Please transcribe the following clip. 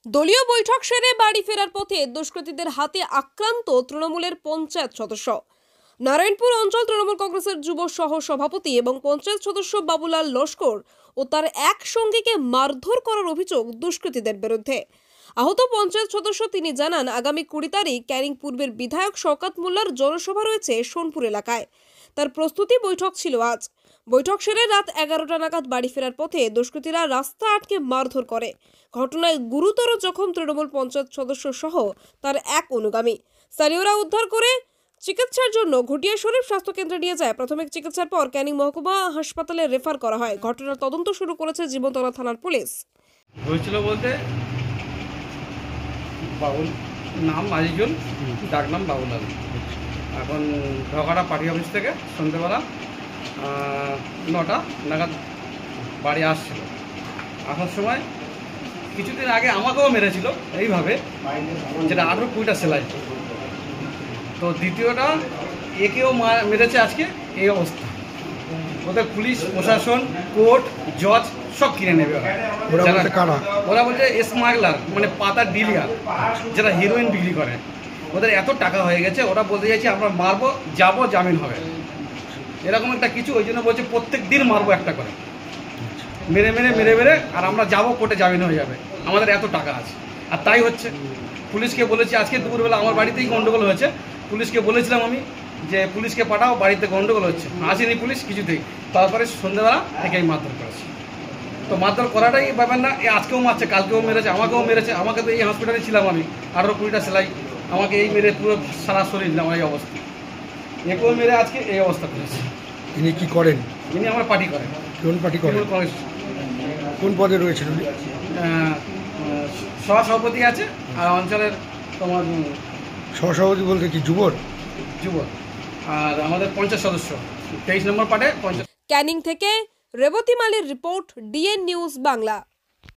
দলীয় বৈঠক সেরে বাড়ি ফেরার পথে দুষ্কৃতীদের হাতে আক্রান্ত তৃণমূলের পঞ্চায়েত সদস্য। নারায়ণপুর অঞ্চল তৃণমূল কংগ্রেসের যুব সহ সভাপতি এবং পঞ্চায়েত সদস্য বাবুলাল লস্কর ও তার এক সঙ্গীকে মারধর করার অভিযোগ দুষ্কৃতীদের বিরুদ্ধে। আহত পঞ্চায়েত সদস্য তিনি জানান, আগামী 20 তারিখ ক্যানিং পূর্বের বিধায়ক শওকত মোল্লার জনসভা রয়েছে সোনপুর এলাকায়। তার প্রস্তুতি বৈঠক ছিল আজ। বৈঠক সেরে রাত 11টা নাগাদ বাড়ি ফেরার পথে দুষ্কৃতীরা রাস্তা আটকে মারধর করে। ঘটনায় গুরুতর জখম তৃণমূল পঞ্চায়েত সদস্য সহ তার এক অনুগামী। স্থানীয়রা উদ্ধার করে চিকিৎসার জন্য ঘটিয়া শরীফ স্বাস্থ্য কেন্দ্রে নিয়ে যায়। প্রাথমিক চিকিৎসার পর ক্যানিং মহকুমা হাসপাতালে রেফার করা হয়। ঘটনার তদন্ত শুরু করেছে জীবনতলা থানার পুলিশ। হয়েছিল বলতে বাবুল নাম আজিজুল, ডাক নাম বাবুলাল। এখন ঢাকাটা পার্টি অফিস থেকে সন্ধ্যেবেলা 9টা নাগাদ বাড়ি আসছিল। আসার সময় কিছুদিন আগে আমাকেও মেরেছিল এইভাবে, যেটা 18-20টা সেলাই। তো দ্বিতীয়টা একেও মেরেছে আজকে এই অবস্থা। ওদের পুলিশ প্রশাসন, কোর্ট, জজ সব কিনে নেবে। ওরা বলছে স্মাগলার, মানে পাতার ডিলিয়ার, যারা হিরোইন বিক্রি করে। ওদের এত টাকা হয়ে গেছে, ওরা বলতে চাইছে আমরা মারবো, যাবো, জামিন হবে, এরকম একটা কিছু। ওই জন্য বলছে প্রত্যেক দিন মারবো একটা করে, মেরে মেরে মেরে মেরে, আর আমরা যাবো, কোর্টে জামিন হয়ে যাবে, আমাদের এত টাকা আছে। আর তাই হচ্ছে। পুলিশকে বলেছি, আজকে দুপুরবেলা আমার বাড়িতেই গন্ডগোল হয়েছে। পুলিশকে বলেছিলাম আমি যে পুলিশকে পাঠাও, বাড়িতে গন্ডগোল হচ্ছে। আসেনি পুলিশ কিছুতেই। তারপরে সন্ধ্যেবেলা থেকেই মারধর করেছে। তো মারধর করাটাই ব্যাপার না, আজকেও মারছে, কালকেও মেরেছে, আমাকেও মেরেছে। আমাকে তো এই হসপিটালে ছিলাম আমি, 18-20টা সেলাই, আমাকে এই মেরে পুরো সারা শরীর আমার এই অবস্থা। একেও মেরে আজকে এই অবস্থা করেছে। ইনি কি করেন? ইনি আমার পার্টি করেন। কোন পার্টি করেন? কোন পদে রয়েছেন উনি? সহসভাপতি আছে, আর অঞ্চলের তোমার সহসভাপতি বলতে কি যুবর? যুবক। আর আমাদের 50 সদস্য, 23 নম্বর পার্টে 50। ক্যানিং থেকে রেবতী মালির রিপোর্ট, ডিএন নিউজ বাংলা।